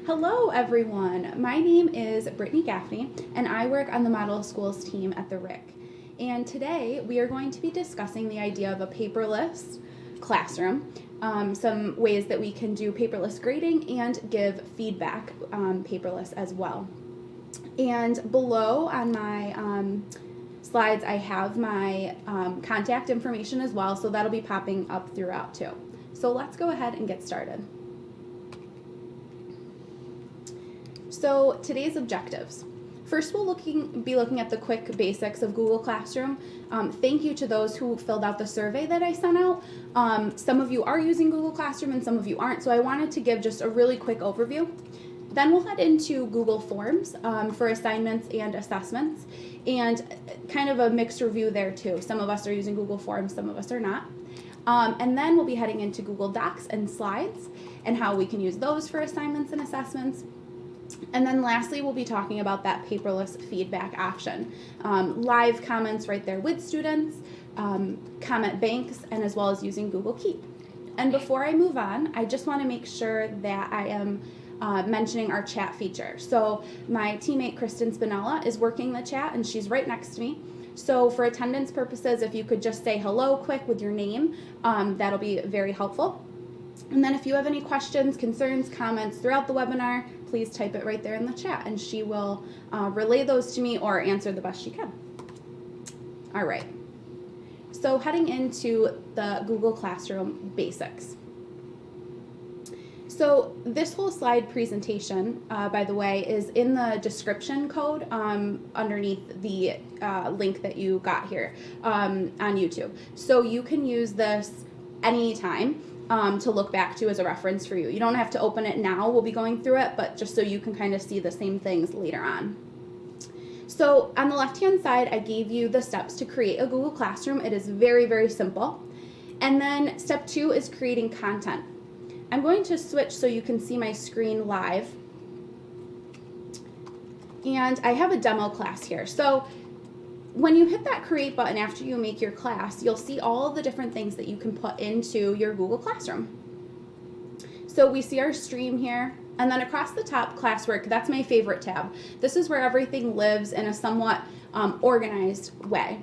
Hello everyone, my name is Brittany Gaffney and I work on the Model Schools team at the RIC. And today we are going to be discussing the idea of a paperless classroom, some ways that we can do paperless grading and give feedback paperless as well. And below on my slides I have my contact information as well, so that'll be popping up throughout too. So let's go ahead and get started. So today's objectives. First, we'll be looking at the quick basics of Google Classroom. Thank you to those who filled out the survey that I sent out. Some of you are using Google Classroom and some of you aren't, so I wanted to give just a really quick overview. Then we'll head into Google Forms for assignments and assessments, and kind of a mixed review there too. Some of us are using Google Forms, some of us are not. And then we'll be heading into Google Docs and Slides and how we can use those for assignments and assessments. And then lastly, we'll be talking about that paperless feedback option. Live comments right there with students, comment banks, and as well as using Google Keep. And before I move on, I just want to make sure that I am mentioning our chat feature. So my teammate Kristen Spinella is working the chat and she's right next to me. So for attendance purposes, if you could just say hello quick with your name, that'll be very helpful. And then if you have any questions, concerns, comments throughout the webinar, please type it right there in the chat and she will relay those to me or answer the best she can. All right, so heading into the Google Classroom basics. So this whole slide presentation, by the way, is in the description code underneath the link that you got here on YouTube. So you can use this anytime. To look back to as a reference for you. You don't have to open it now, we'll be going through it, but just so you can kind of see the same things later on. So on the left-hand side, I gave you the steps to create a Google Classroom. It is very, very simple. And then step 2 is creating content. I'm going to switch so you can see my screen live. And I have a demo class here. So when you hit that create button after you make your class, you'll see all of the different things that you can put into your Google Classroom. So we see our stream here, and then across the top, classwork, that's my favorite tab. This is where everything lives in a somewhat organized way.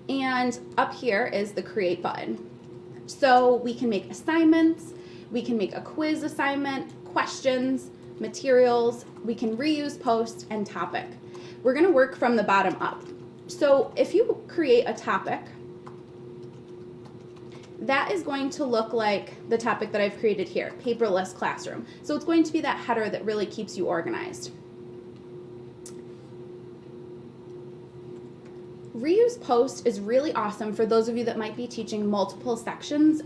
And up here is the create button. So we can make assignments, we can make a quiz assignment, questions, materials, we can reuse posts and topic. We're gonna work from the bottom up. So if you create a topic, that is going to look like the topic that I've created here, paperless classroom. So it's going to be that header that really keeps you organized. Reuse post is really awesome for those of you that might be teaching multiple sections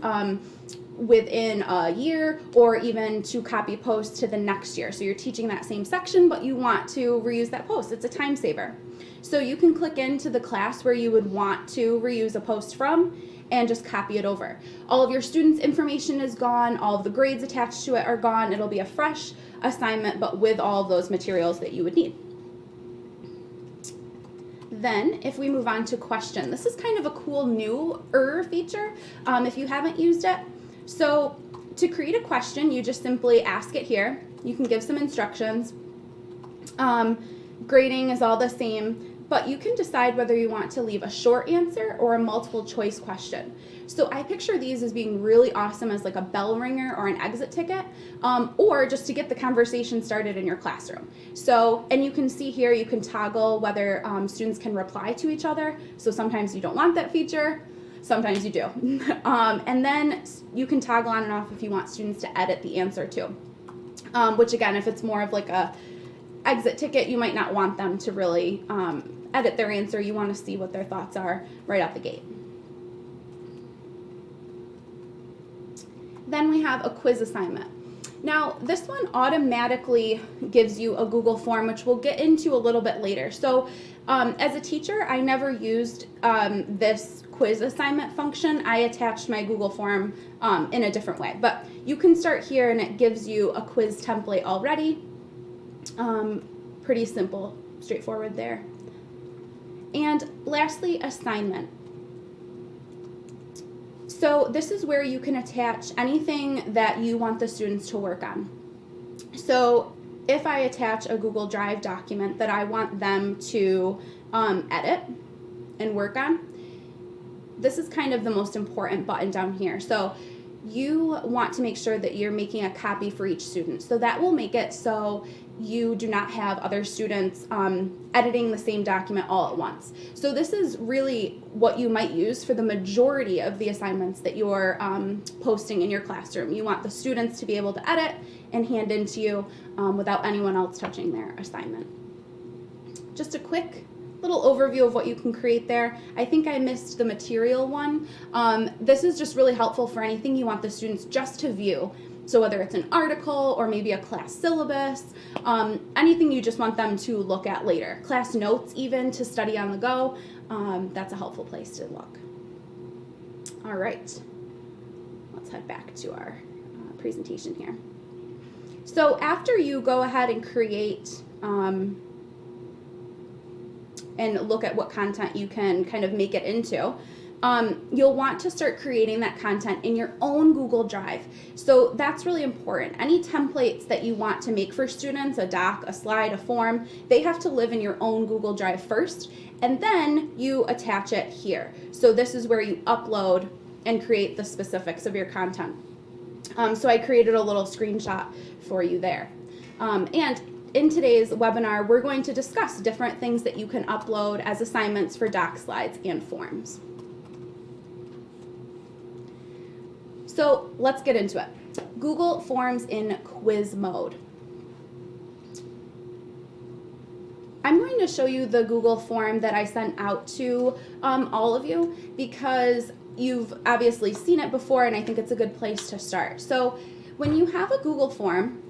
within a year, or even to copy post to the next year. So you're teaching that same section, but you want to reuse that post. It's a time saver. So you can click into the class where you would want to reuse a post from and just copy it over. All of your students' information is gone, all of the grades attached to it are gone. It'll be a fresh assignment, but with all of those materials that you would need. Then if we move on to question, this is kind of a cool newer feature if you haven't used it. So to create a question, you just simply ask it here. You can give some instructions. Grading is all the same, but you can decide whether you want to leave a short answer or a multiple choice question. So I picture these as being really awesome as like a bell ringer or an exit ticket, or just to get the conversation started in your classroom. So, and you can see here, you can toggle whether students can reply to each other. So sometimes you don't want that feature, sometimes you do. And then you can toggle on and off if you want students to edit the answer too. Which again, if it's more of like a exit ticket, you might not want them to really edit their answer. You want to see what their thoughts are right out the gate. Then we have a quiz assignment. Now this one automatically gives you a Google form, which we'll get into a little bit later. So as a teacher, I never used this quiz assignment function. I attached my Google form in a different way, but you can start here and it gives you a quiz template already. Pretty simple, straightforward there. And lastly, assignment. So this is where you can attach anything that you want the students to work on. So if I attach a Google Drive document that I want them to edit and work on, this is kind of the most important button down here. So you want to make sure that you're making a copy for each student. So that will make it so you do not have other students editing the same document all at once. So this is really what you might use for the majority of the assignments that you're posting in your classroom. You want the students to be able to edit and hand in to you without anyone else touching their assignment. Just a quick little overview of what you can create there. I think I missed the material one. This is just really helpful for anything you want the students just to view. So whether it's an article or maybe a class syllabus, anything you just want them to look at later. Class notes even to study on the go, that's a helpful place to look. All right, let's head back to our presentation here. So after you go ahead and create and look at what content you can kind of make it into, you'll want to start creating that content in your own Google Drive. So that's really important. Any templates that you want to make for students, a doc, a slide, a form, they have to live in your own Google Drive first, and then you attach it here. So this is where you upload and create the specifics of your content. So I created a little screenshot for you there. And in today's webinar, we're going to discuss different things that you can upload as assignments for doc slides and forms. So let's get into it. Google Forms in quiz mode. I'm going to show you the Google form that I sent out to all of you because you've obviously seen it before and I think it's a good place to start. So when you have a Google form,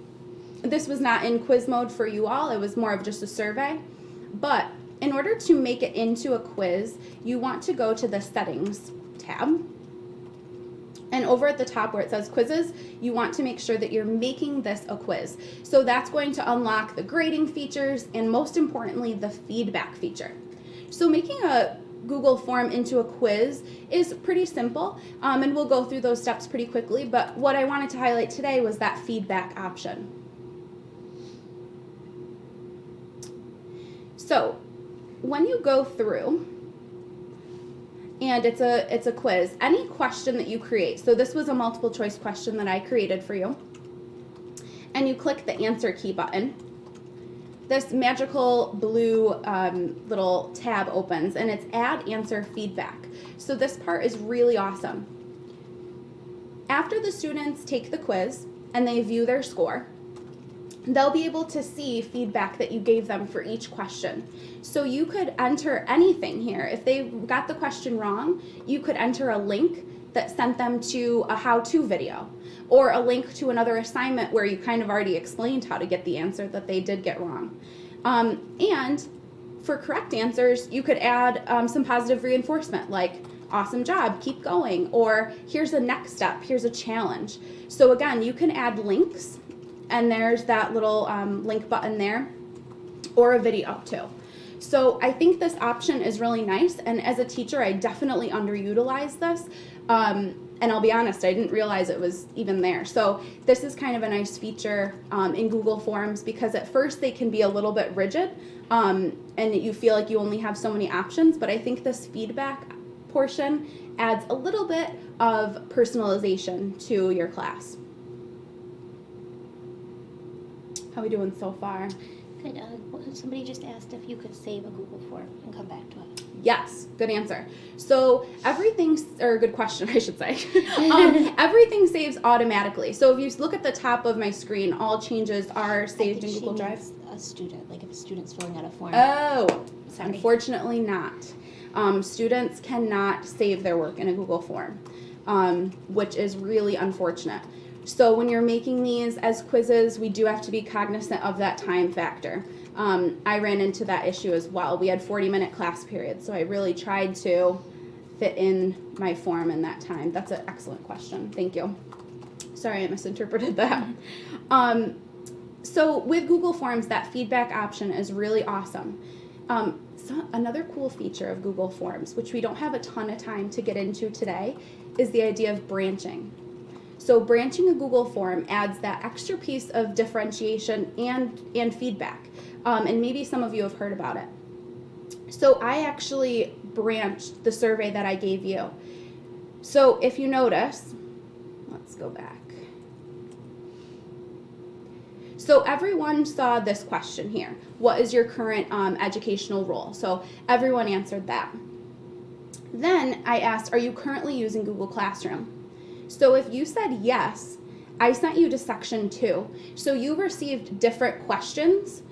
this was not in quiz mode for you all, it was more of just a survey, but in order to make it into a quiz, you want to go to the Settings tab. And over at the top where it says quizzes, you want to make sure that you're making this a quiz. So that's going to unlock the grading features and most importantly, the feedback feature. So making a Google form into a quiz is pretty simple, and we'll go through those steps pretty quickly, but what I wanted to highlight today was that feedback option. So when you go through, and it's a quiz, any question that you create, so this was a multiple choice question that I created for you, and you click the answer key button, this magical blue little tab opens and it's add answer feedback. So this part is really awesome. After the students take the quiz and they view their score, they'll be able to see feedback that you gave them for each question. So you could enter anything here. If they got the question wrong, you could enter a link that sent them to a how-to video or a link to another assignment where you kind of already explained how to get the answer that they did get wrong. And for correct answers, you could add some positive reinforcement like awesome job, keep going, or here's the next step, here's a challenge. So again, you can add links, and there's that little link button there, or a video too. So I think this option is really nice, and as a teacher, I definitely underutilize this. And I'll be honest, I didn't realize it was even there. So this is kind of a nice feature in Google Forms because at first they can be a little bit rigid and you feel like you only have so many options, but I think this feedback portion adds a little bit of personalization to your class. How are we doing so far? Good. Somebody just asked if you could save a Google form and come back to it. Yes, good answer. So good question, I should say. Everything saves automatically. So if you look at the top of my screen, all changes are saved in Google Drive. A student, like if a student's filling out a form. Oh, sorry. Unfortunately not. Students cannot save their work in a Google form, which is really unfortunate. So when you're making these as quizzes, we do have to be cognizant of that time factor. I ran into that issue as well. We had 40-minute class periods, so I really tried to fit in my form in that time. That's an excellent question. Thank you. Sorry, I misinterpreted that. So with Google Forms, that feedback option is really awesome. So another cool feature of Google Forms, which we don't have a ton of time to get into today, is the idea of branching. So branching a Google form adds that extra piece of differentiation and feedback. And maybe some of you have heard about it. So I actually branched the survey that I gave you. So if you notice, let's go back. So everyone saw this question here. What is your current educational role? So everyone answered that. Then I asked, are you currently using Google Classroom? So if you said yes, I sent you to section 2. So you received different questions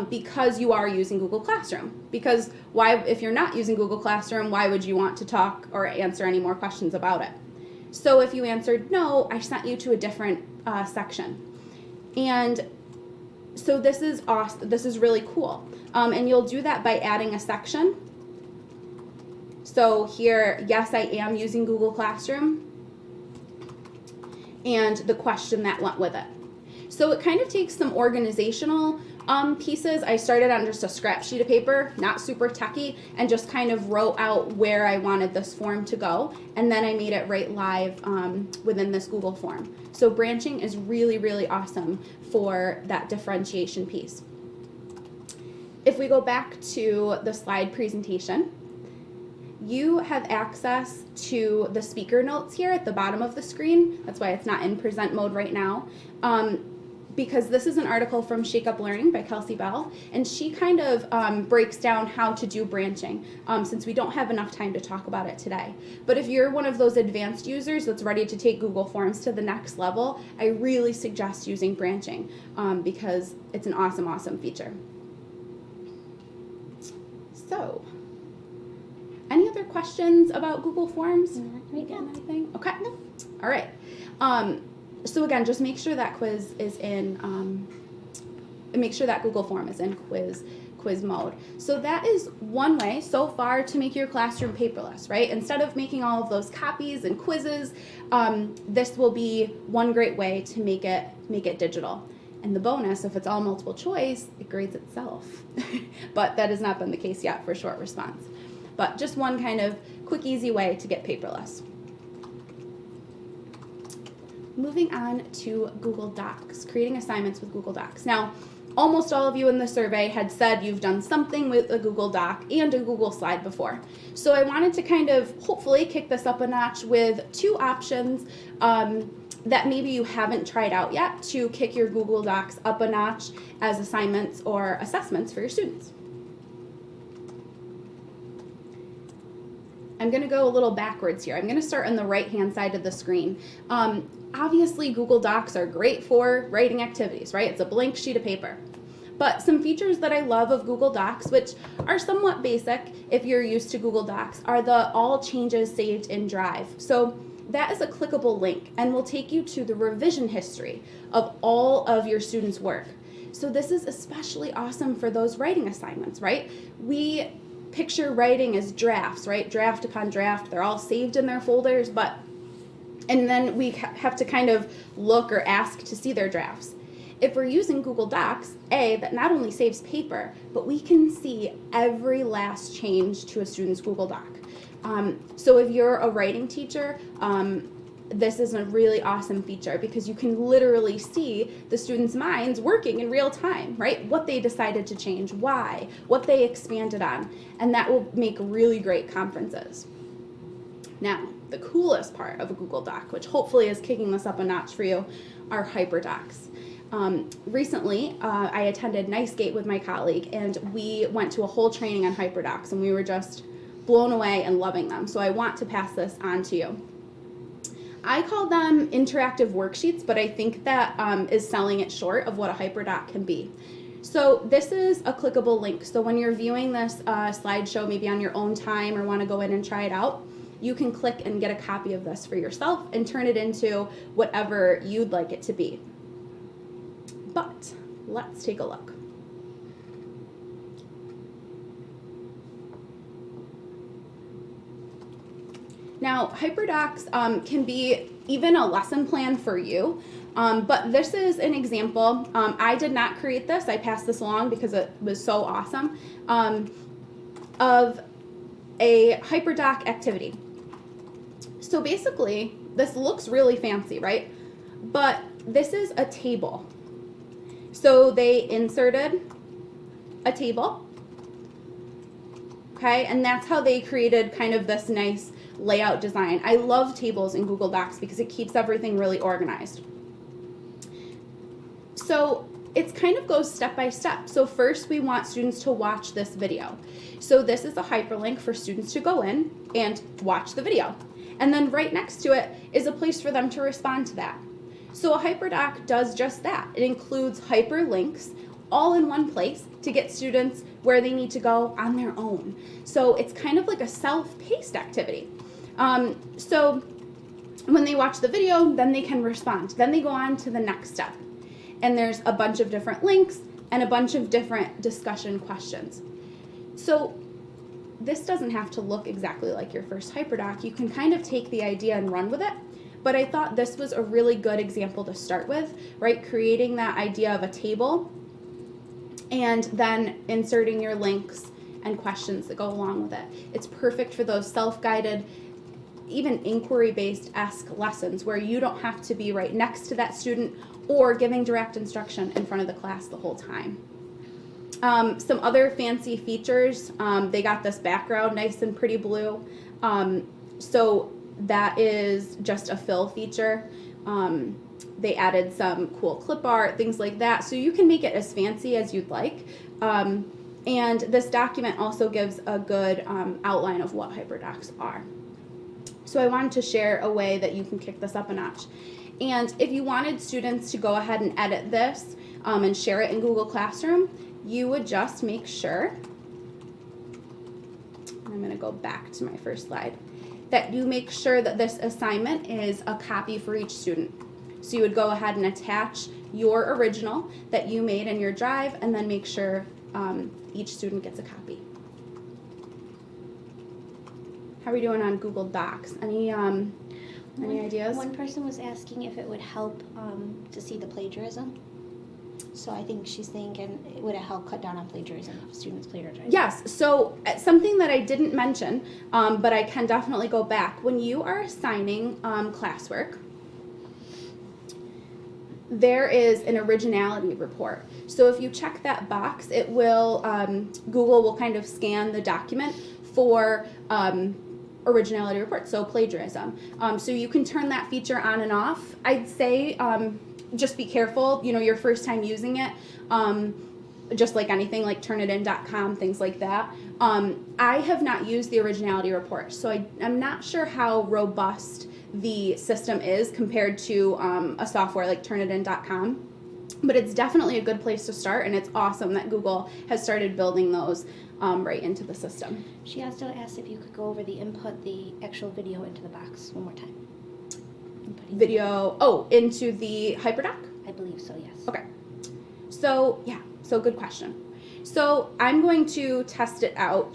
because you are using Google Classroom. Because why, if you're not using Google Classroom, why would you want to talk or answer any more questions about it? So if you answered no, I sent you to a different section. And so this is awesome. This is really cool. And you'll do that by adding a section. So here, yes, I am using Google Classroom, and the question that went with it. So it kind of takes some organizational pieces. I started on just a scrap sheet of paper, not super techy, and just kind of wrote out where I wanted this form to go, and then I made it right live within this Google form. So branching is really, really awesome for that differentiation piece. If we go back to the slide presentation, you have access to the speaker notes here at the bottom of the screen. That's why it's not in present mode right now. Because this is an article from Shake Up Learning by Kelsey Bell, and she kind of breaks down how to do branching, since we don't have enough time to talk about it today. But if you're one of those advanced users that's ready to take Google Forms to the next level, I really suggest using branching because it's an awesome, awesome feature. So, any other questions about Google Forms? Anything? Okay. No. All right. So again, just make sure that quiz is in, make sure that Google form is in quiz mode. So that is one way so far to make your classroom paperless, right? Instead of making all of those copies and quizzes, this will be one great way to make it digital. And the bonus, if it's all multiple choice, it grades itself. But that has not been the case yet for short response. But just one kind of quick, easy way to get paperless. Moving on to Google Docs, creating assignments with Google Docs. Now, almost all of you in the survey had said you've done something with a Google Doc and a Google Slide before. So I wanted to kind of hopefully kick this up a notch with 2 options that maybe you haven't tried out yet to kick your Google Docs up a notch as assignments or assessments for your students. I'm going to go a little backwards here. I'm going to start on the right-hand side of the screen. Obviously, Google Docs are great for writing activities, right? It's a blank sheet of paper. But some features that I love of Google Docs, which are somewhat basic if you're used to Google Docs, are the all changes saved in Drive. So that is a clickable link and will take you to the revision history of all of your students' work. So this is especially awesome for those writing assignments, right? We picture writing as drafts, right? Draft upon draft. They're all saved in their folders, and then we have to kind of look or ask to see their drafts. If we're using Google Docs, that not only saves paper, but we can see every last change to a student's Google Doc. So if you're a writing teacher, this is a really awesome feature because you can literally see the students' minds working in real time, right? What they decided to change, why, what they expanded on, and that will make really great conferences. Now, the coolest part of a Google Doc, which hopefully is kicking this up a notch for you, are hyperdocs. Recently, I attended NiceGate with my colleague, and we went to a whole training on hyperdocs, and we were just blown away and loving them. So I want to pass this on to you. I call them interactive worksheets, but I think that is selling it short of what a hyperdoc can be. So this is a clickable link. So when you're viewing this slideshow, maybe on your own time or want to go in and try it out, you can click and get a copy of this for yourself and turn it into whatever you'd like it to be. But let's take a look. Now, hyperdocs can be even a lesson plan for you, but this is an example. I did not create this. I passed this along because it was so awesome, of a hyperdoc activity. So basically, this looks really fancy, right? But this is a table. So they inserted a table, okay? And that's how they created kind of this nice layout design. I love tables in Google Docs because it keeps everything really organized. So it kind of goes step by step. So first we want students to watch this video. So this is a hyperlink for students to go in and watch the video. And then right next to it is a place for them to respond to that. So a hyperdoc does just that. It includes hyperlinks all in one place to get students where they need to go on their own. So it's kind of like a self-paced activity. So when they watch the video, then they can respond. Then they go on to the next step. And there's a bunch of different links and a bunch of different discussion questions. So this doesn't have to look exactly like your first hyperdoc. You can kind of take the idea and run with it. But I thought this was a really good example to start with, right? Creating that idea of a table and then inserting your links and questions that go along with it. It's perfect for those self-guided, even inquiry-based-esque lessons where you don't have to be right next to that student or giving direct instruction in front of the class the whole time. Some other fancy features, they got this background nice and pretty blue. So that is just a fill feature. They added some cool clip art, things like that. So you can make it as fancy as you'd like. And this document also gives a good outline of what hyperdocs are. So I wanted to share a way that you can kick this up a notch. And if you wanted students to go ahead and edit this and share it in Google Classroom, you would just make sure, I'm going to go back to my first slide, that you make sure that this assignment is a copy for each student. So you would go ahead and attach your original that you made in your drive and then make sure each student gets a copy. How are we doing on Google Docs? Any ideas? One person was asking if it would help to see the plagiarism. So I think she's thinking, would it help cut down on plagiarism if students plagiarize? Yes, so something that I didn't mention, but I can definitely go back. When you are assigning classwork, there is an originality report. So if you check that box, it will, Google will kind of scan the document for originality report, so plagiarism. So you can turn that feature on and off. I'd say just be careful, your first time using it, just like anything like turnitin.com, things like that. I have not used the originality report, so I'm not sure how robust the system is compared to a software like turnitin.com. But it's definitely a good place to start, and it's awesome that Google has started building those right into the system. She also asked if you could go over the actual video into the box one more time. Video, into the hyperdoc? I believe so, yes. Okay. So, so good question. So I'm going to test it out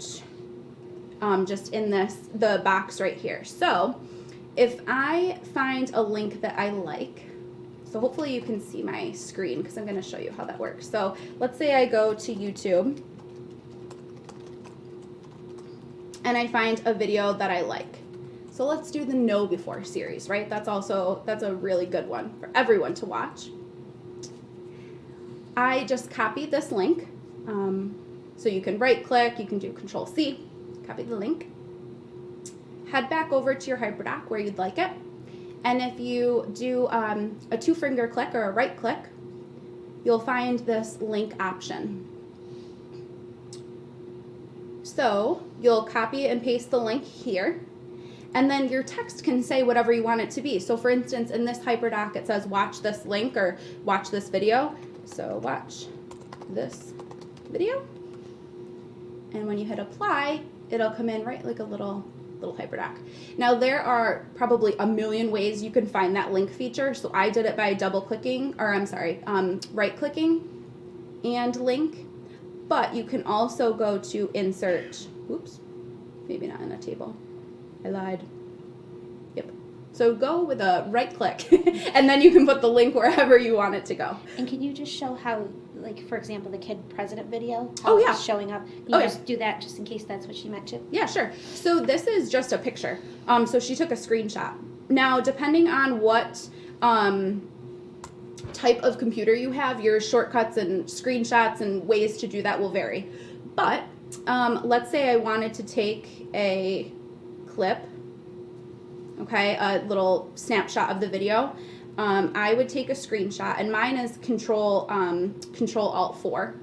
just in the box right here. So if I find a link that I like, so hopefully you can see my screen because I'm going to show you how that works. So let's say I go to YouTube and I find a video that I like. So let's do the Know Before series, right? that's a really good one for everyone to watch. I just copied this link. So you can right click, you can do Control-C, copy the link. Head back over to your hyperdoc where you'd like it. And if you do a two-finger click or a right click, you'll find this link option. So you'll copy and paste the link here, and then your text can say whatever you want it to be. So for instance, in this hyperdoc, it says watch this link or watch this video. So watch this video. And when you hit apply, it'll come in right like a little hyperdoc. Now there are probably a million ways you can find that link feature. So I did it by right clicking and link, but you can also go to insert, maybe not in a table. I lied. Yep. So go with a right click and then you can put the link wherever you want it to go. And can you just show how like, for example, the kid president video, Oh, how yeah. it's showing up. Can Oh, you yeah. just do that just in case that's what she meant to? Yeah, sure. So this is just a picture. So she took a screenshot. Now, depending on what type of computer you have, your shortcuts and screenshots and ways to do that will vary. But let's say I wanted to take a clip, okay, a little snapshot of the video. I would take a screenshot, and mine is Control Alt 4.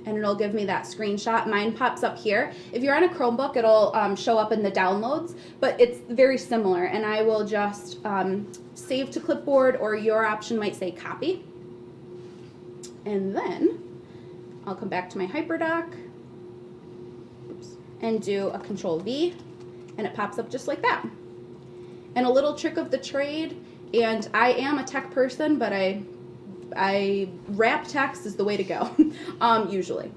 And it'll give me that screenshot. Mine pops up here. If you're on a Chromebook, it'll show up in the downloads, but it's very similar. And I will just save to clipboard, or your option might say copy. And then I'll come back to my HyperDoc and do a Control V, and it pops up just like that. And a little trick of the trade, and I am a tech person, but I wrap text is the way to go, usually.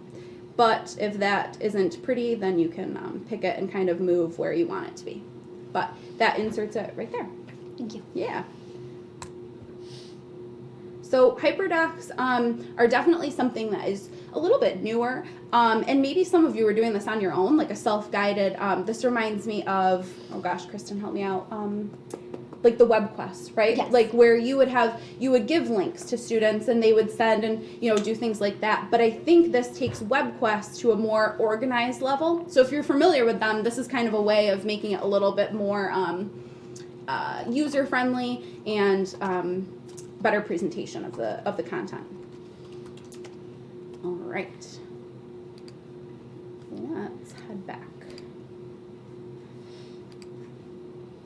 But if that isn't pretty, then you can pick it and kind of move where you want it to be. But that inserts it right there. Thank you. Yeah. So HyperDocs are definitely something that is a little bit newer, and maybe some of you are doing this on your own, like a self-guided. This reminds me of, oh gosh, Kristen, help me out. Like the WebQuest, right? Yes. Like where you would give links to students and they would send and do things like that. But I think this takes WebQuest to a more organized level. So if you're familiar with them, this is kind of a way of making it a little bit more user friendly and better presentation of the content. All right, let's head back.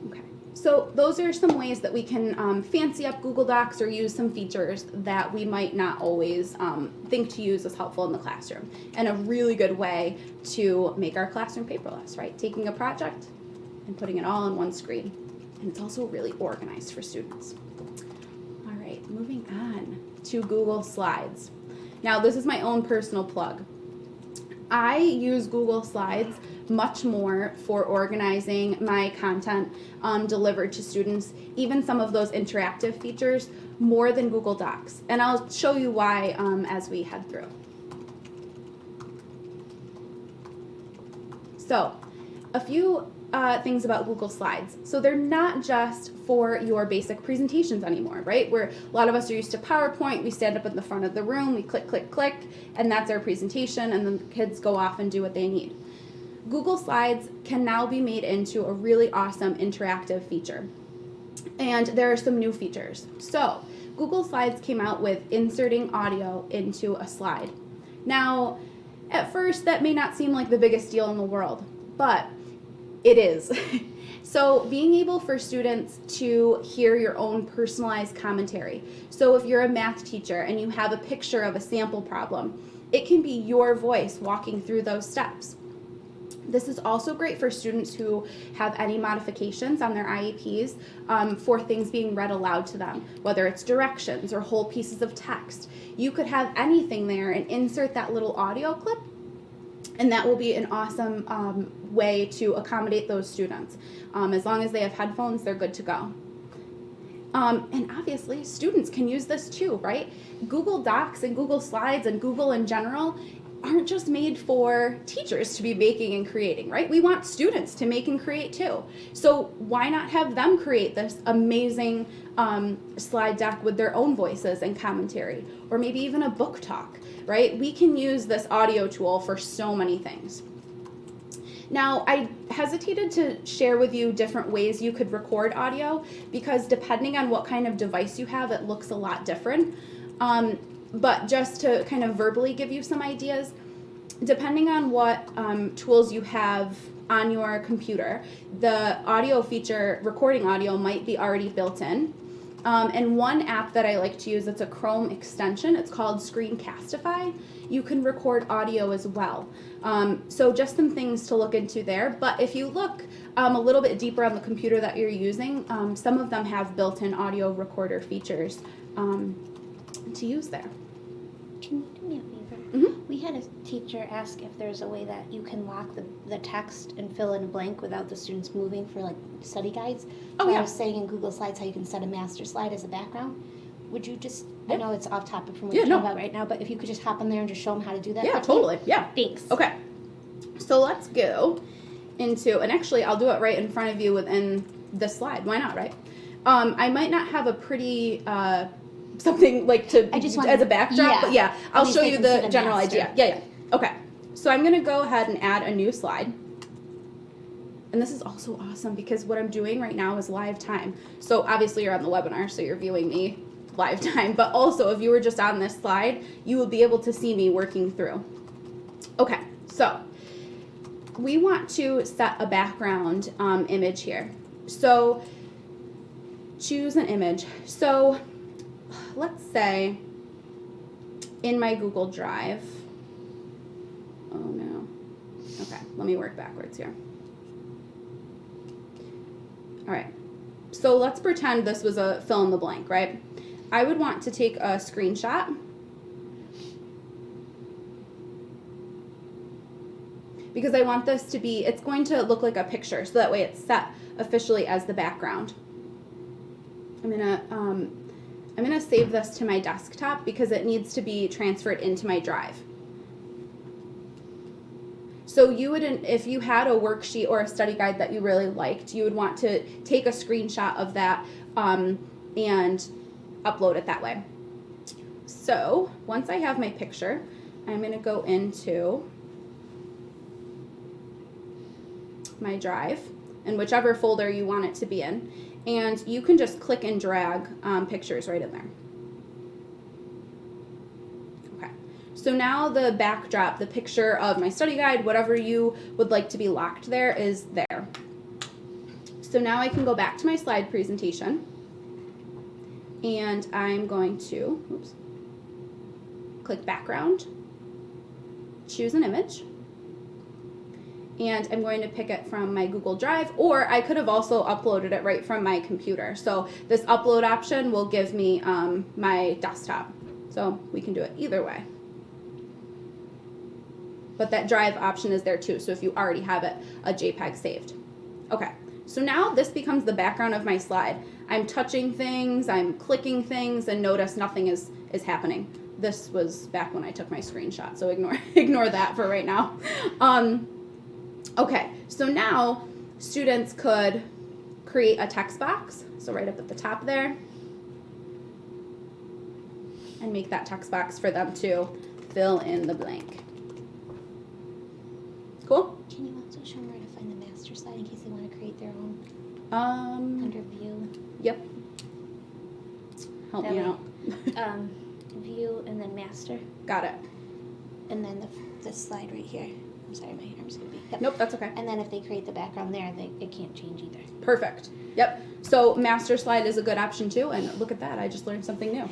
Okay, so those are some ways that we can fancy up Google Docs or use some features that we might not always think to use as helpful in the classroom. And a really good way to make our classroom paperless, right? Taking a project and putting it all on one screen. And it's also really organized for students. All right, moving on to Google Slides. Now, this is my own personal plug. I use Google Slides much more for organizing my content delivered to students, even some of those interactive features, more than Google Docs. And I'll show you why as we head through. So, a few things about Google Slides. So they're not just for your basic presentations anymore, right? Where a lot of us are used to PowerPoint, we stand up in the front of the room, we click, click, click, and that's our presentation, and then the kids go off and do what they need. Google Slides can now be made into a really awesome interactive feature. And there are some new features. So Google Slides came out with inserting audio into a slide. Now, at first, that may not seem like the biggest deal in the world, but it is. So being able for students to hear your own personalized commentary. So if you're a math teacher and you have a picture of a sample problem, it can be your voice walking through those steps. This is also great for students who have any modifications on their IEPs for things being read aloud to them, whether it's directions or whole pieces of text. You could have anything there and insert that little audio clip, and that will be an awesome way to accommodate those students. As long as they have headphones, they're good to go. And obviously, students can use this too, right? Google Docs and Google Slides and Google in general aren't just made for teachers to be making and creating, right? We want students to make and create too. So why not have them create this amazing slide deck with their own voices and commentary, or maybe even a book talk, right? We can use this audio tool for so many things. Now, I hesitated to share with you different ways you could record audio because depending on what kind of device you have, it looks a lot different. But just to kind of verbally give you some ideas, depending on what tools you have on your computer, the audio feature, recording audio, might be already built in. And one app that I like to use, it's a Chrome extension, it's called Screencastify. You can record audio as well. So just some things to look into there. But if you look a little bit deeper on the computer that you're using, some of them have built-in audio recorder features to use there. Can you do me a favor? Mm-hmm. We had a teacher ask if there's a way that you can lock the text and fill in a blank without the students moving for like study guides. Oh, So yeah. I was saying in Google Slides how you can set a master slide as a background. would you just, Yeah. I know it's off topic from what Yeah, you're no. talking about right now, but if you could just hop in there and just show them how to do that. Yeah, quickly. totally. Yeah. Thanks. Okay. So let's go into, and actually I'll do it right in front of you within this slide. Why not, right? I might not have a pretty, something like to, I just as wanted- a backdrop, yeah. but yeah, I'll At least show they you can see the the general master. idea. Yeah. Okay. So I'm going to go ahead and add a new slide. And this is also awesome because what I'm doing right now is live time. So obviously you're on the webinar, so you're viewing me live time. But also if you were just on this slide, you will be able to see me working through. Okay, so we want to set a background image here. So choose an image. So let's say in my Google Drive, oh no, okay, let me work backwards here. All right, so let's pretend this was a fill in the blank, right? I would want to take a screenshot because I want this to be, it's going to look like a picture, so that way it's set officially as the background. I'm gonna save this to my desktop because it needs to be transferred into my drive. So you would, if you had a worksheet or a study guide that you really liked, you would want to take a screenshot of that and upload it that way. So once I have my picture, I'm gonna go into my drive and whichever folder you want it to be in, and you can just click and drag pictures right in there. Okay, so now the backdrop, the picture of my study guide, whatever you would like to be locked there is there. So now I can go back to my slide presentation and I'm going to, click background, choose an image, and I'm going to pick it from my Google Drive, or I could have also uploaded it right from my computer. So this upload option will give me my desktop. So we can do it either way. But that drive option is there too, so if you already have it, a JPEG saved. Okay, so now this becomes the background of my slide. I'm touching things, I'm clicking things, and notice nothing is happening. This was back when I took my screenshot, so ignore that for right now. Okay, so now students could create a text box, so right up at the top there, and make that text box for them to fill in the blank. Cool? Can you also show them where to find the master slide in case they want to create their own under view? Yep. Help That me way. out. View and then master, Got it. and then this slide right here. I'm sorry, my arm's gonna be. Yep. Nope, that's okay. And then if they create the background there, it can't change either. Perfect. Yep. So master slide is a good option too. And look at that, I just learned something new.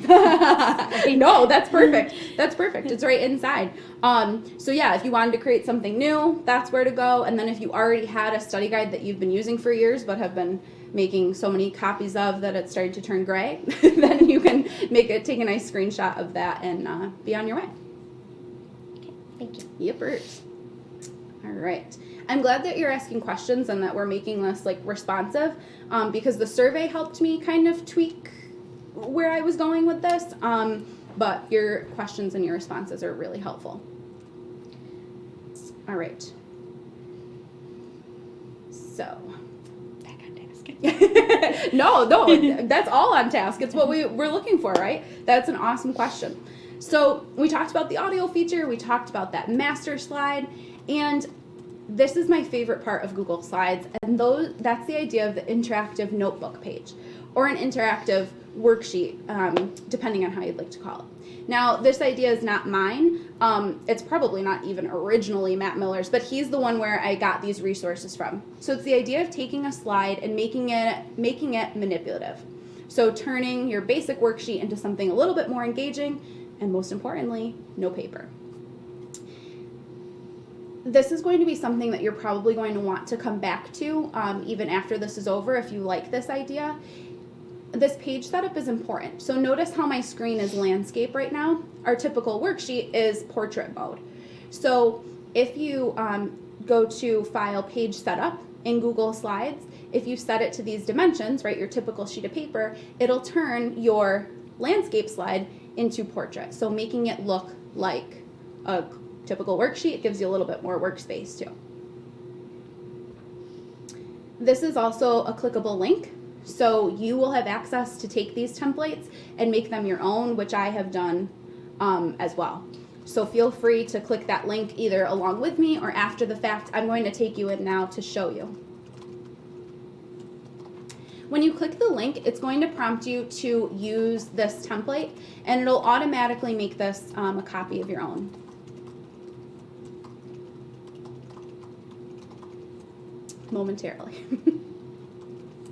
No, that's perfect. That's perfect. It's right inside. So yeah, if you wanted to create something new, that's where to go. And then if you already had a study guide that you've been using for years but have been making so many copies of that it's started to turn gray, then you can take a nice screenshot of that and be on your way. Okay, thank you. Yippers. All right. I'm glad that you're asking questions and that we're making this like responsive because the survey helped me kind of tweak where I was going with this. But your questions and your responses are really helpful. All right. So. Back on task. No, that's all on task. It's what we're looking for, right? That's an awesome question. So we talked about the audio feature. We talked about that master slide. And this is my favorite part of Google Slides, and that's the idea of the interactive notebook page, or an interactive worksheet, depending on how you'd like to call it. Now, this idea is not mine. It's probably not even originally Matt Miller's, but he's the one where I got these resources from. So it's the idea of taking a slide and making it manipulative. So turning your basic worksheet into something a little bit more engaging, and most importantly, no paper. This is going to be something that you're probably going to want to come back to even after this is over if you like this idea. This page setup is important. So notice how my screen is landscape right now. Our typical worksheet is portrait mode. So if you go to File, Page Setup in Google Slides, if you set it to these dimensions, right, your typical sheet of paper, it'll turn your landscape slide into portrait. So making it look like a typical worksheet gives you a little bit more workspace too. This is also a clickable link. So you will have access to take these templates and make them your own, which I have done as well. So feel free to click that link either along with me or after the fact. I'm going to take you in now to show you. When you click the link, it's going to prompt you to use this template, and it'll automatically make this a copy of your own. Momentarily.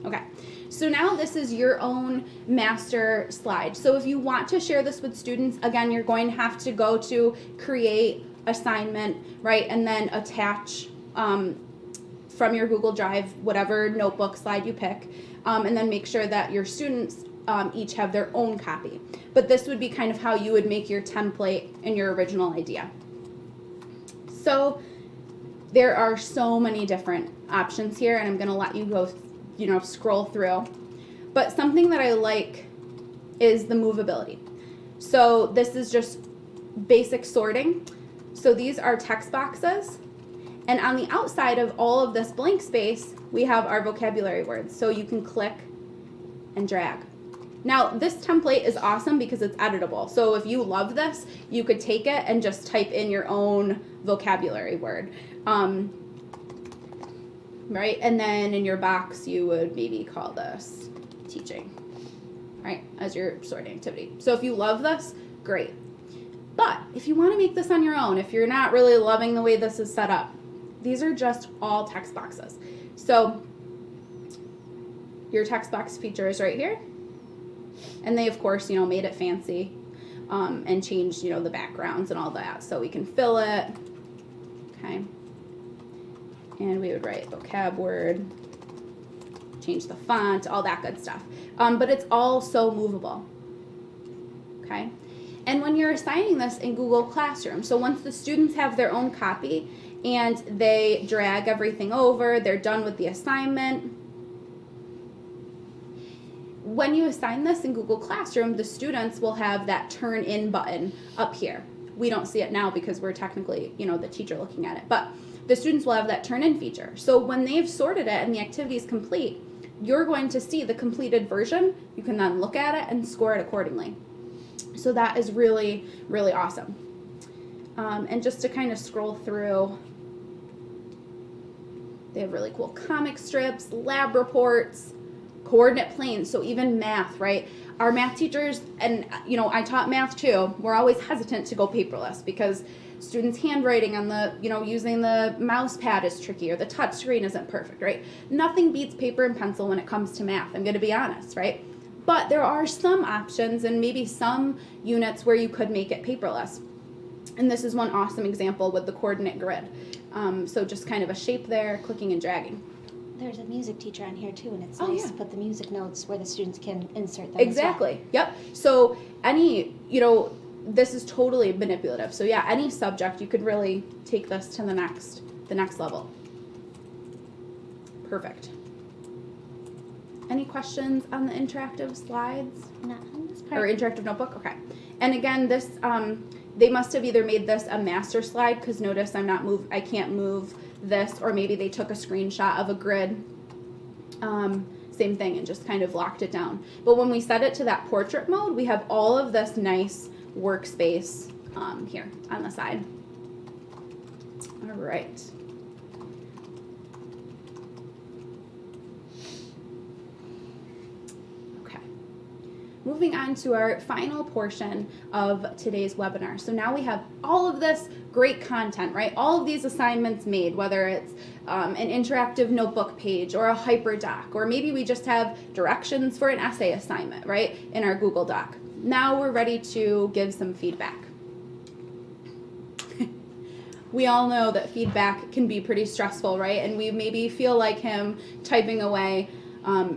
Okay, so now this is your own master slide. So if you want to share this with students, again, you're going to have to go to create assignment, right, and then attach from your Google Drive whatever notebook slide you pick, and then make sure that your students each have their own copy. But this would be kind of how you would make your template and your original idea. So there are so many different options here, and I'm going to let you go scroll through. But something that I like is the movability. So this is just basic sorting. So these are text boxes, and on the outside of all of this blank space, we have our vocabulary words. So you can click and drag. Now this template is awesome because it's editable. So if you love this, you could take it and just type in your own vocabulary word. Right, and then in your box you would maybe call this teaching, right, as your sorting activity. So if you love this, great. But if you want to make this on your own, if you're not really loving the way this is set up, these are just all text boxes. So your text box feature is right here, and they of course made it fancy and changed the backgrounds and all that, so we can fill it. Okay. And we would write vocab word, change the font, all that good stuff. But it's all so movable, okay? And when you're assigning this in Google Classroom, so once the students have their own copy and they drag everything over, they're done with the assignment. When you assign this in Google Classroom, the students will have that turn in button up here. We don't see it now because we're technically, the teacher looking at it, but the students will have that turn in feature. So when they've sorted it and the activity is complete, you're going to see the completed version. You can then look at it and score it accordingly. So that is really, really awesome. And just to kind of scroll through, they have really cool comic strips, lab reports, coordinate planes, so even math, right? Our math teachers, and I taught math too, we're always hesitant to go paperless because students' handwriting on the, using the mouse pad is tricky, or the touch screen isn't perfect, right? Nothing beats paper and pencil when it comes to math, I'm gonna be honest, right? But there are some options and maybe some units where you could make it paperless. And this is one awesome example with the coordinate grid. So just kind of a shape there, clicking and dragging. There's a music teacher on here too, and it's Oh, nice yeah. to put the music notes where the students can insert them. Exactly. As well. Yep. So any, this is totally manipulative. So yeah, any subject you could really take this to the next level. Perfect. Any questions on the interactive slides? Not on this part. Or interactive notebook? Okay. And again, this they must have either made this a master slide, because notice I can't move this, or maybe they took a screenshot of a grid. Same thing, and just kind of locked it down. But when we set it to that portrait mode, we have all of this nice workspace here on the side. All right. Okay. Moving on to our final portion of today's webinar. So now we have all of this great content, right? All of these assignments made, whether it's an interactive notebook page or a hyperdoc, or maybe we just have directions for an essay assignment, right, in our Google Doc. Now we're ready to give some feedback. We all know that feedback can be pretty stressful, right? And we maybe feel like him typing away,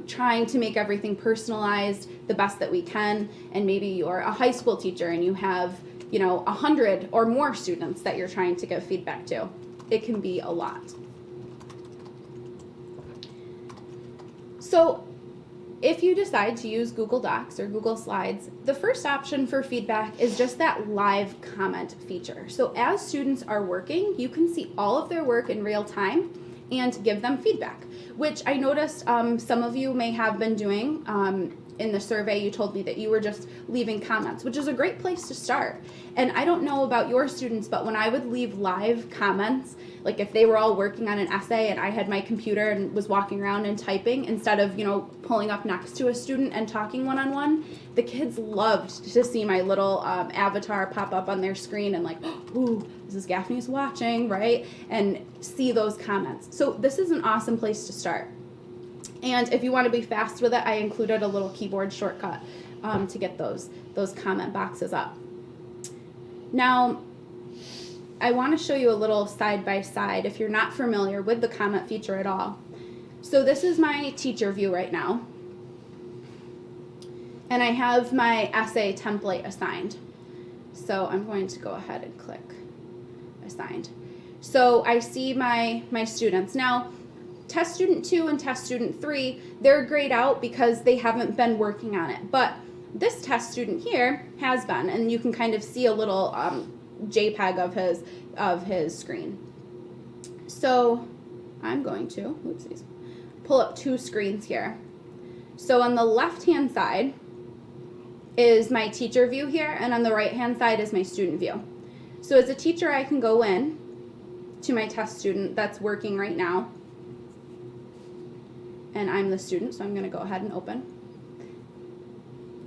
trying to make everything personalized the best that we can. And maybe you're a high school teacher and you have 100 or more students that you're trying to give feedback to. It can be a lot. So if you decide to use Google Docs or Google Slides, the first option for feedback is just that live comment feature. So as students are working, you can see all of their work in real time and give them feedback, which I noticed some of you may have been doing. In the survey, you told me that you were just leaving comments, which is a great place to start. And I don't know about your students, but when I would leave live comments, like if they were all working on an essay and I had my computer and was walking around and typing instead of, pulling up next to a student and talking one-on-one, the kids loved to see my little avatar pop up on their screen and like, ooh, Mrs. Gaffney's watching, right? And see those comments. So this is an awesome place to start. And if you want to be fast with it, I included a little keyboard shortcut to get those comment boxes up. Now, I want to show you a little side-by-side if you're not familiar with the comment feature at all. So this is my teacher view right now. And I have my essay template assigned. So I'm going to go ahead and click assigned. So I see my students. Now, Test Student 2 and Test Student 3, they're grayed out because they haven't been working on it. But this test student here has been, and you can kind of see a little JPEG of his screen. So I'm going to, oopsies, pull up two screens here. So on the left-hand side is my teacher view here, and on the right-hand side is my student view. So as a teacher, I can go in to my test student that's working right now, and I'm the student, so I'm going to go ahead and open.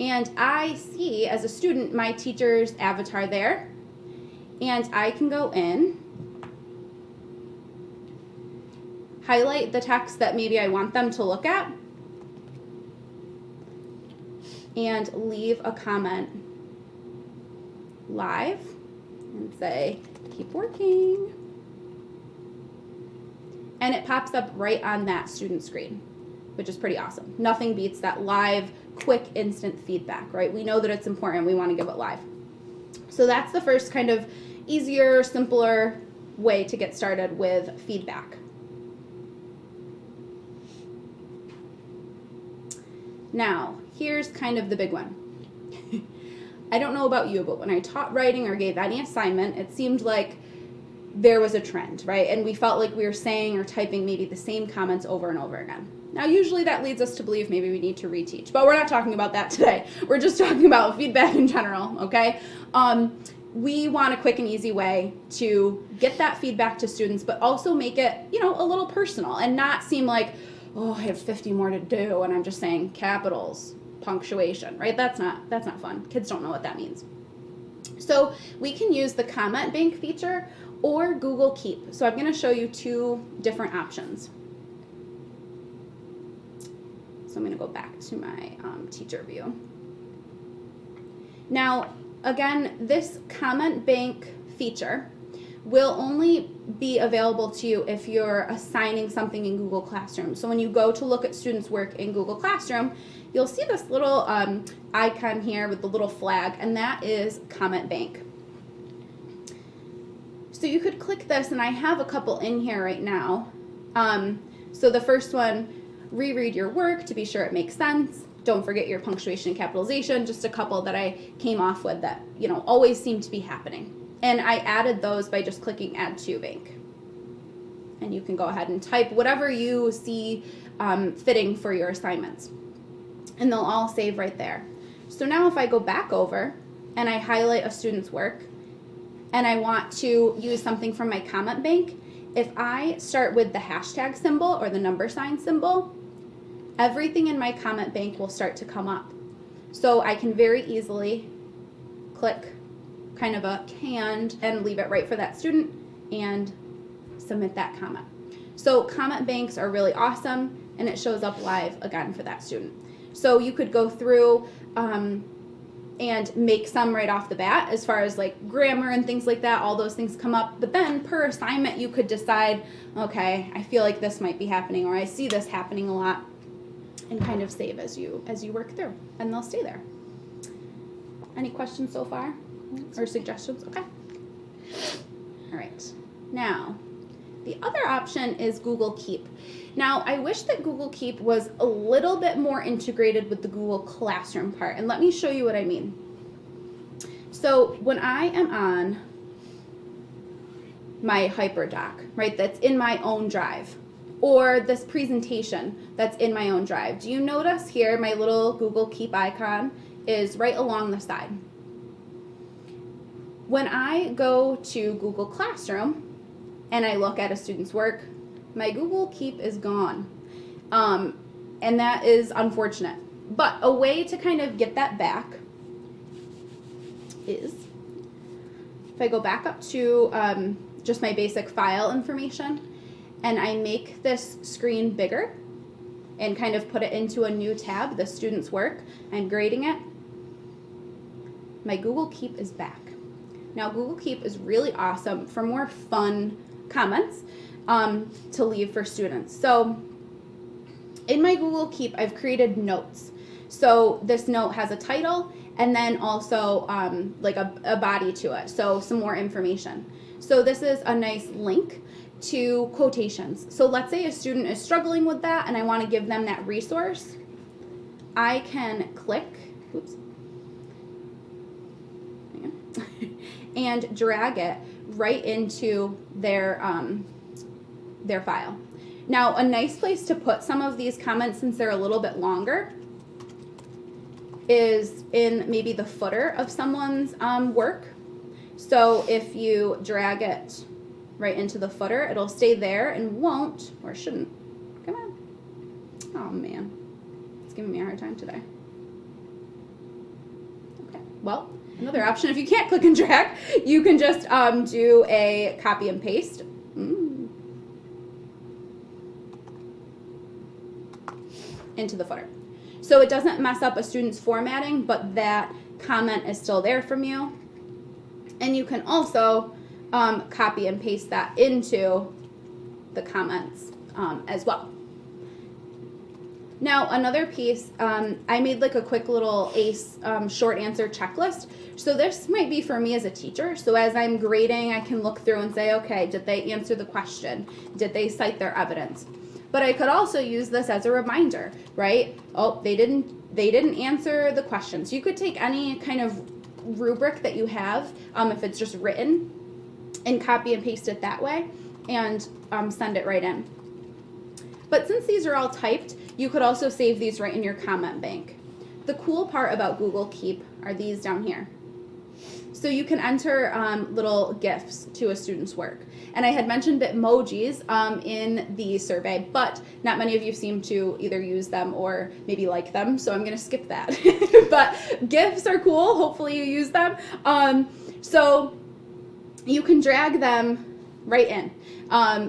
And I see, as a student, my teacher's avatar there, and I can go in, highlight the text that maybe I want them to look at, and leave a comment live and say, keep working. And it pops up right on that student screen, which is pretty awesome. Nothing beats that live, quick, instant feedback, right? We know that it's important. We want to give it live. So that's the first kind of easier, simpler way to get started with feedback. Now, here's kind of the big one. I don't know about you, but when I taught writing or gave any assignment, it seemed like there was a trend, right? And we felt like we were saying or typing maybe the same comments over and over again. Now, usually that leads us to believe maybe we need to reteach, but we're not talking about that today. We're just talking about feedback in general, okay? We want a quick and easy way to get that feedback to students, but also make it, a little personal and not seem like, oh, I have 50 more to do, and I'm just saying capitals, punctuation, right? That's not fun. Kids don't know what that means. So we can use the comment bank feature or Google Keep. So I'm going to show you two different options. So I'm going to go back to my teacher view. Now, again, this comment bank feature will only be available to you if you're assigning something in Google Classroom. So when you go to look at students' work in Google Classroom, you'll see this little icon here with the little flag, and that is comment bank. So you could click this, and I have a couple in here right now. So the first one, reread your work to be sure it makes sense. Don't forget your punctuation and capitalization, just a couple that I came off with that, always seem to be happening. And I added those by just clicking Add to Bank. And you can go ahead and type whatever you see fitting for your assignments. And they'll all save right there. So now if I go back over and I highlight a student's work and I want to use something from my comment bank, if I start with the hashtag symbol or the number sign symbol, everything in my comment bank will start to come up. So I can very easily click kind of a canned and leave it right for that student and submit that comment. So comment banks are really awesome, and it shows up live again for that student. So you could go through and make some right off the bat as far as like grammar and things like that. All those things come up, but then per assignment you could decide, okay, I feel like this might be happening, or I see this happening a lot, and kind of save as you work through, and they'll stay there. Any questions so far or suggestions? Okay. All right. Now, the other option is Google Keep. Now, I wish that Google Keep was a little bit more integrated with the Google Classroom part, and let me show you what I mean. So when I am on my HyperDoc, right, that's in my own drive, or this presentation that's in my own drive, do you notice here my little Google Keep icon is right along the side? When I go to Google Classroom and I look at a student's work, my Google Keep is gone. And that is unfortunate. But a way to kind of get that back is, if I go back up to just my basic file information, and I make this screen bigger and kind of put it into a new tab, the student's work, I'm grading it, my Google Keep is back. Now, Google Keep is really awesome for more fun comments to leave for students. So in my Google Keep, I've created notes. So this note has a title and then also like a body to it, so some more information. So this is a nice link to quotations. So let's say a student is struggling with that and I want to give them that resource. I can click, oops, and drag it right into their file. Now, a nice place to put some of these comments, since they're a little bit longer, is in maybe the footer of someone's work. So if you drag it right into the footer, it'll stay there and won't, or shouldn't. Come on. Oh man, it's giving me a hard time today. Okay, well, another option, if you can't click and drag, you can just do a copy and paste. Into the footer. So it doesn't mess up a student's formatting, but that comment is still there from you. And you can also copy and paste that into the comments as well. Now, another piece, I made like a quick little ACE short answer checklist. So this might be for me as a teacher. So as I'm grading, I can look through and say, okay, did they answer the question? Did they cite their evidence? But I could also use this as a reminder, right? Oh, they didn't answer the question. So you could take any kind of rubric that you have, if it's just written, and copy and paste it that way and send it right in. But since these are all typed, you could also save these right in your comment bank. The cool part about Google Keep are these down here. So you can enter little GIFs to a student's work. And I had mentioned Bitmojis in the survey, but not many of you seem to either use them or maybe like them, so I'm gonna skip that. But GIFs are cool, hopefully you use them. So you can drag them right in.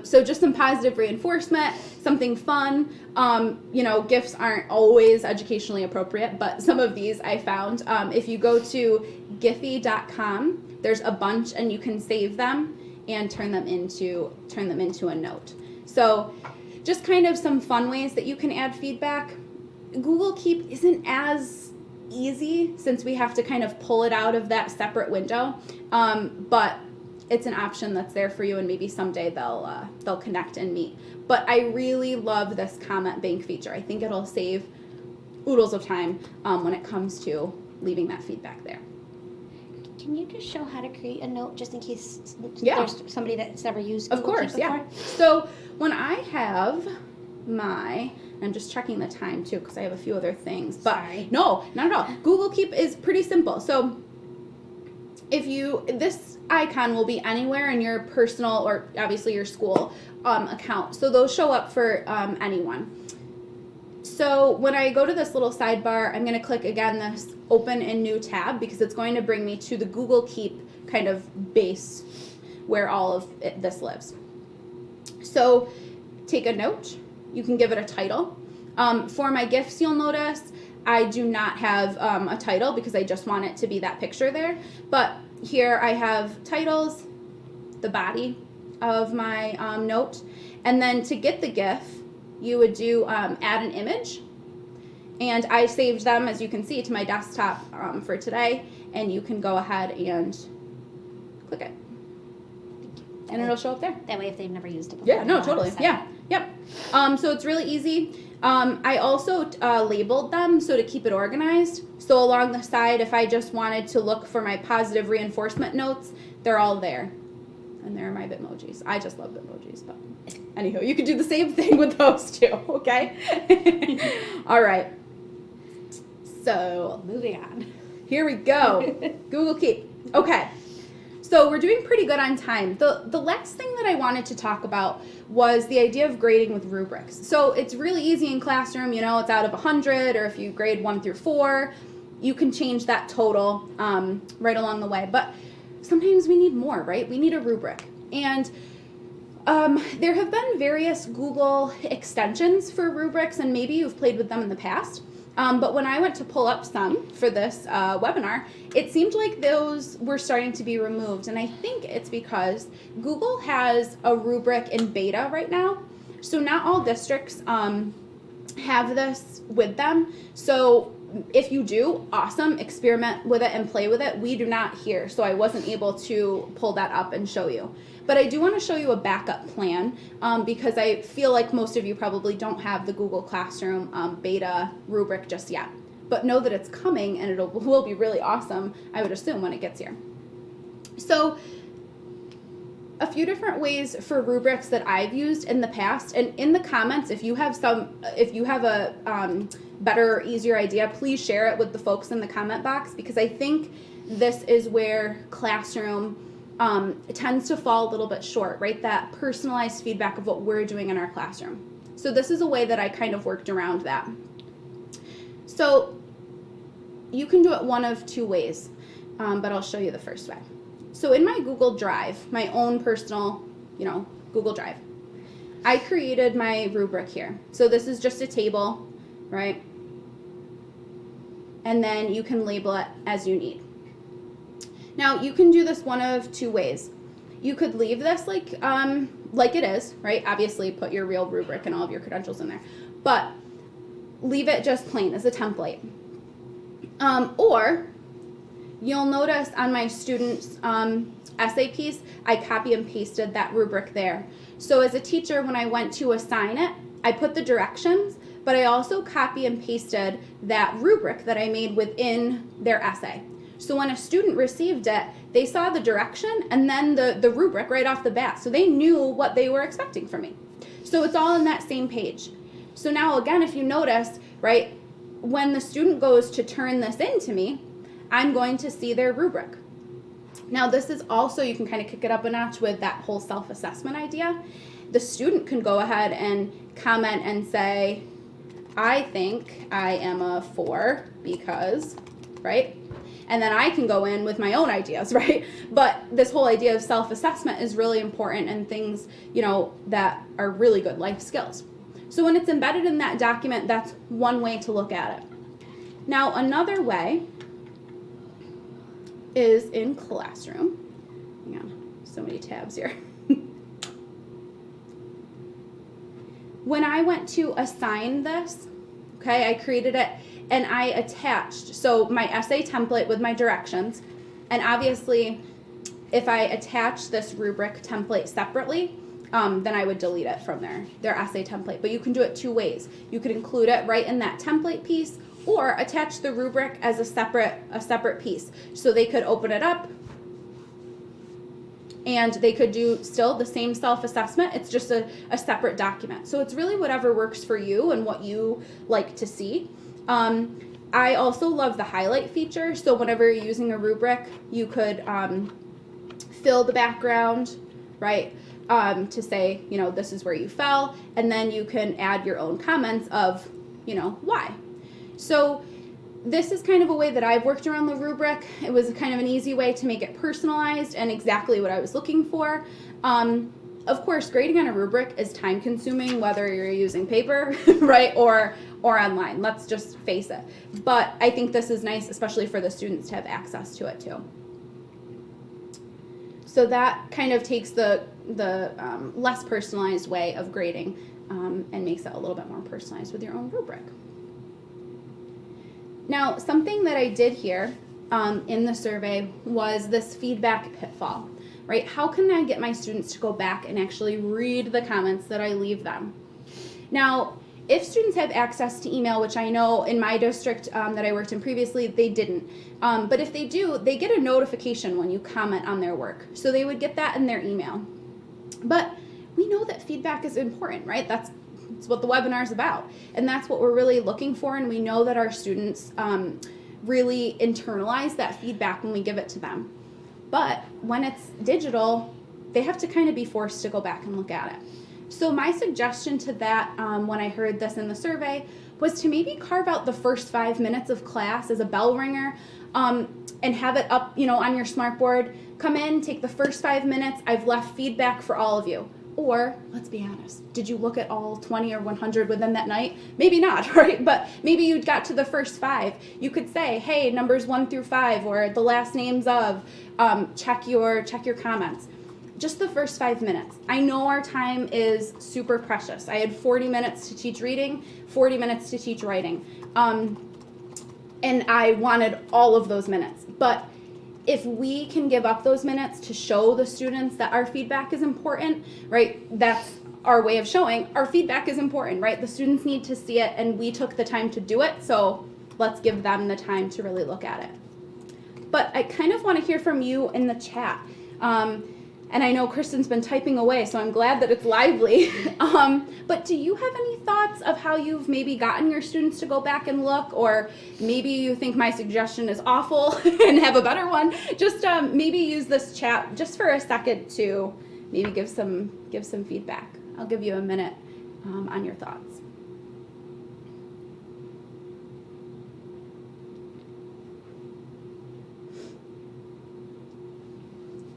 So just some positive reinforcement, something fun. You know, GIFs aren't always educationally appropriate, but some of these I found. If you go to giphy.com, there's a bunch and you can save them and turn them into a note. So just kind of some fun ways that you can add feedback. Google Keep isn't as easy since we have to kind of pull it out of that separate window, but it's an option that's there for you, and maybe someday they'll connect and meet. But I really love this comment bank feature. I think it'll save oodles of time when it comes to leaving that feedback there. Can you just show how to create a note just in case there's somebody that's never used Google Google Keep before? Yeah. So when I have I'm just checking the time too because I have a few other things. But Sorry. No, not at all. Google Keep is pretty simple. So this icon will be anywhere in your personal or obviously your school account. So those show up for anyone. So when I go to this little sidebar, I'm going to click again this open in new tab because it's going to bring me to the Google Keep kind of base where all of this lives. So take a note. You can give it a title. For my GIFs, you'll notice I do not have a title because I just want it to be that picture there. But here I have titles, the body of my note, and then to get the GIF, you would do add an image. And I saved them, as you can see, to my desktop for today, and you can go ahead and click it. And it'll show up there. That way if they've never used it before. Yeah, no, totally. Yeah. Yep. So it's really easy. I also labeled them so to keep it organized. So along the side, if I just wanted to look for my positive reinforcement notes, they're all there. And there are my Bitmojis. I just love Bitmojis, but anywho, you could do the same thing with those too, okay? All right. So Moving on. here we go. Google Keep. Okay. So we're doing pretty good on time. The last thing that I wanted to talk about was the idea of grading with rubrics. So it's really easy in classroom, you know, it's out of 100, or if you grade 1 through 4, you can change that total right along the way. But sometimes we need more, right? We need a rubric. And there have been various Google extensions for rubrics, and maybe you've played with them in the past. But when I went to pull up some for this webinar, it seemed like those were starting to be removed. And I think it's because Google has a rubric in beta right now. So not all districts have this with them. So if you do, awesome, experiment with it and play with it. We do not here, so I wasn't able to pull that up and show you. But I do want to show you a backup plan because I feel like most of you probably don't have the Google Classroom beta rubric just yet. But know that it's coming, and it will be really awesome, I would assume, when it gets here. So a few different ways for rubrics that I've used in the past, and in the comments, if you have a better, easier idea, please share it with the folks in the comment box, because I think this is where Classroom tends to fall a little bit short, right? That personalized feedback of what we're doing in our classroom. So this is a way that I kind of worked around that. So you can do it one of two ways, but I'll show you the first way. So in my Google Drive, my own personal, Google Drive, I created my rubric here. So this is just a table, right? And then you can label it as you need. Now you can do this one of two ways. You could leave this like it is, right? Obviously put your real rubric and all of your credentials in there, but leave it just plain as a template. Or you'll notice on my students' essay piece, I copy and pasted that rubric there. So as a teacher, when I went to assign it, I put the directions, but I also copy and pasted that rubric that I made within their essay. So when a student received it, they saw the direction and then the rubric right off the bat. So they knew what they were expecting from me. So it's all on that same page. So now again, if you notice, right, when the student goes to turn this into me, I'm going to see their rubric. Now this is also, you can kind of kick it up a notch with that whole self-assessment idea. The student can go ahead and comment and say, I think I am a 4 because, right? And then I can go in with my own ideas, right? But this whole idea of self-assessment is really important, and things, that are really good life skills. So when it's embedded in that document, that's one way to look at it. Now another way is in Classroom. Hang on, so many tabs here. When I went to assign this, okay, I created it and I attached, so my essay template with my directions, and obviously if I attach this rubric template separately, then I would delete it from their essay template. But you can do it two ways. You could include it right in that template piece, or attach the rubric as a separate piece. So they could open it up and they could do still the same self-assessment. It's just a separate document. So it's really whatever works for you and what you like to see. I also love the highlight feature. So whenever you're using a rubric, you could fill the background, right? To say, this is where you fell, and then you can add your own comments of, why. So this is kind of a way that I've worked around the rubric. It was kind of an easy way to make it personalized and exactly what I was looking for. Of course, grading on a rubric is time consuming, whether you're using paper, right, or online. Let's just face it. But I think this is nice, especially for the students to have access to it too. So that kind of takes the less personalized way of grading and makes it a little bit more personalized with your own rubric. Now, something that I did here in the survey was this feedback pitfall. right? How can I get my students to go back and actually read the comments that I leave them? Now, if students have access to email, which I know in my district that I worked in previously, they didn't. But if they do, they get a notification when you comment on their work. So they would get that in their email. But we know that feedback is important, right? That's what the webinar is about. And that's what we're really looking for. And we know that our students really internalize that feedback when we give it to them. But when it's digital, they have to kind of be forced to go back and look at it. So my suggestion to that when I heard this in the survey was to maybe carve out the first 5 minutes of class as a bell ringer and have it up, on your smartboard. Come in, take the first 5 minutes. I've left feedback for all of you. Or, let's be honest, did you look at all 20 or 100 within that night? Maybe not, right? But maybe you got to the first 5. You could say, hey, numbers 1 through 5, or the last names of, check your comments. Just the first 5 minutes. I know our time is super precious. I had 40 minutes to teach reading, 40 minutes to teach writing. And I wanted all of those minutes. But if we can give up those minutes to show the students that our feedback is important, right? That's our way of showing our feedback is important, right? The students need to see it, and we took the time to do it, so let's give them the time to really look at it. But I kind of want to hear from you in the chat. And I know Kristen's been typing away, so I'm glad that it's lively. But do you have any thoughts of how you've maybe gotten your students to go back and look, or maybe you think my suggestion is awful and have a better one? Just maybe use this chat just for a second to maybe give some feedback. I'll give you a minute on your thoughts.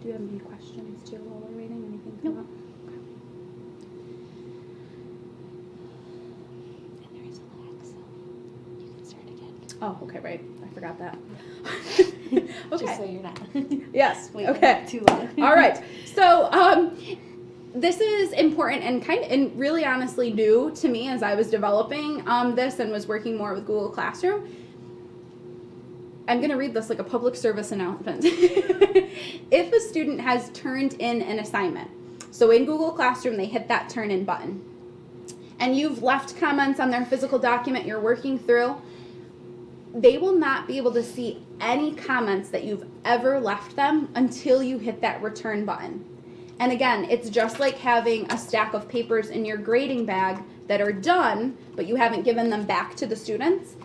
Do you have any questions too while we're waiting? Anything come up? And there is a lag, so you can start again. Oh, okay, right. I forgot that. Okay. Just so you're not. Yes. Wait, okay. Too long. All right. So this is important and really honestly new to me as I was developing this and was working more with Google Classroom. I'm going to read this like a public service announcement. If a student has turned in an assignment, so in Google Classroom, they hit that turn in button, and you've left comments on their physical document you're working through, they will not be able to see any comments that you've ever left them until you hit that return button. And again, it's just like having a stack of papers in your grading bag that are done, but you haven't given them back to the students.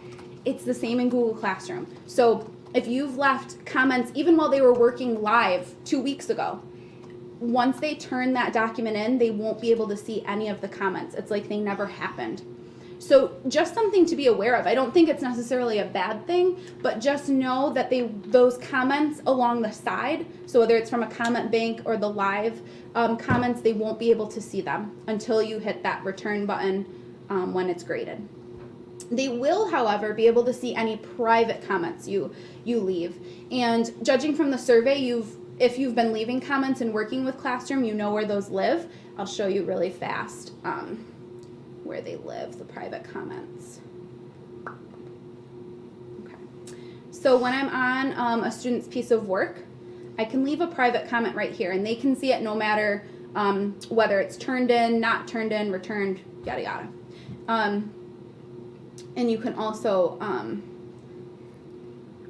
It's the same in Google Classroom. So if you've left comments even while they were working live 2 weeks ago, once they turn that document in, they won't be able to see any of the comments. It's like they never happened. So just something to be aware of. I don't think it's necessarily a bad thing, but just know that those comments along the side, so whether it's from a comment bank or the live comments, they won't be able to see them until you hit that return button when it's graded. They will, however, be able to see any private comments you leave. And judging from the survey, if you've been leaving comments and working with Classroom, you know where those live. I'll show you really fast where they live, the private comments. Okay. So when I'm on a student's piece of work, I can leave a private comment right here, and they can see it no matter whether it's turned in, not turned in, returned, yada yada. And you can also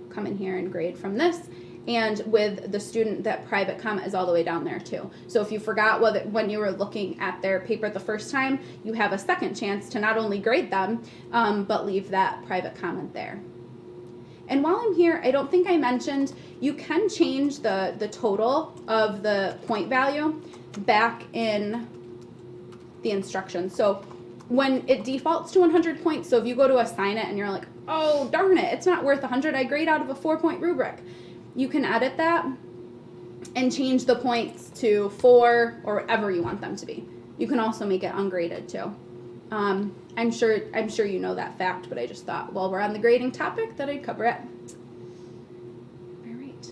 come in here and grade from this. And with the student, that private comment is all the way down there too. So if you forgot when you were looking at their paper the first time, you have a second chance to not only grade them, but leave that private comment there. And while I'm here, I don't think I mentioned, you can change the total of the point value back in the instructions. So when it defaults to 100 points, so if you go to assign it and you're like, oh, darn it, it's not worth 100, I grade out of a 4-point rubric. You can edit that and change the points to 4 or whatever you want them to be. You can also make it ungraded too. I'm sure you know that fact, but I just thought while we're on the grading topic that I'd cover it. All right.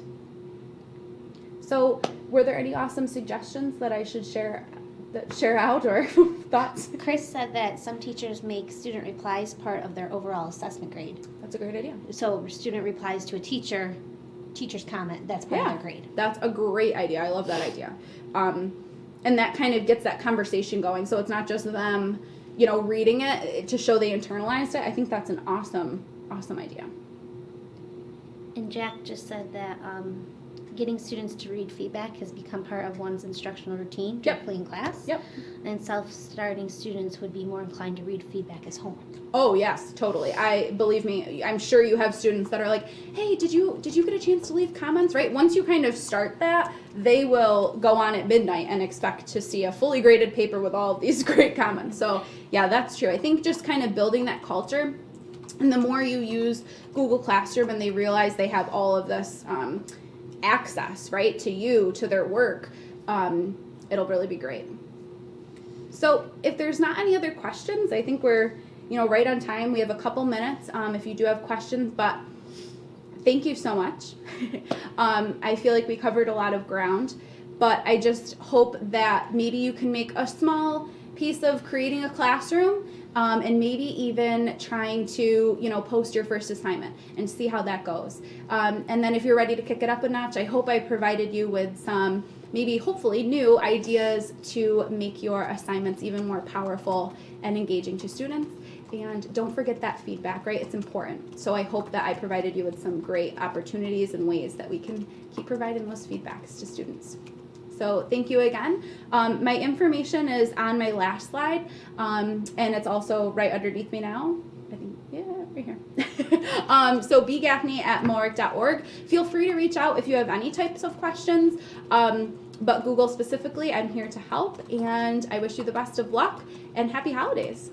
So were there any awesome suggestions that I should share out or thoughts? Chris said that some teachers make student replies part of their overall assessment grade. That's a great idea. So student replies to a teacher teacher's comment that's part of their grade. That's a great idea. I love that idea. And that kind of gets that conversation going. So it's not just them, reading it to show they internalized it. I think that's an awesome idea. And Jack just said that getting students to read feedback has become part of one's instructional routine directly in class. Yep. And self-starting students would be more inclined to read feedback as homework. Oh yes, totally. Believe me, I'm sure you have students that are like, hey, did you get a chance to leave comments, right? Once you kind of start that, they will go on at midnight and expect to see a fully graded paper with all of these great comments. So yeah, that's true. I think just kind of building that culture, and the more you use Google Classroom and they realize they have all of this access, right, to their work, it'll really be great. So if there's not any other questions, I think we're right on time. We have a couple minutes if you do have questions, but thank you so much. I feel like we covered a lot of ground, but I just hope that maybe you can make a small piece of creating a classroom, and maybe even trying to, post your first assignment and see how that goes. And then if you're ready to kick it up a notch, I hope I provided you with some, maybe hopefully new ideas to make your assignments even more powerful and engaging to students. And don't forget that feedback, right? It's important. So I hope that I provided you with some great opportunities and ways that we can keep providing those feedbacks to students. So thank you again. My information is on my last slide, and it's also right underneath me now. I think, yeah, right here. So bgaffney@moaric.org. Feel free to reach out if you have any types of questions, but Google specifically, I'm here to help, and I wish you the best of luck and happy holidays.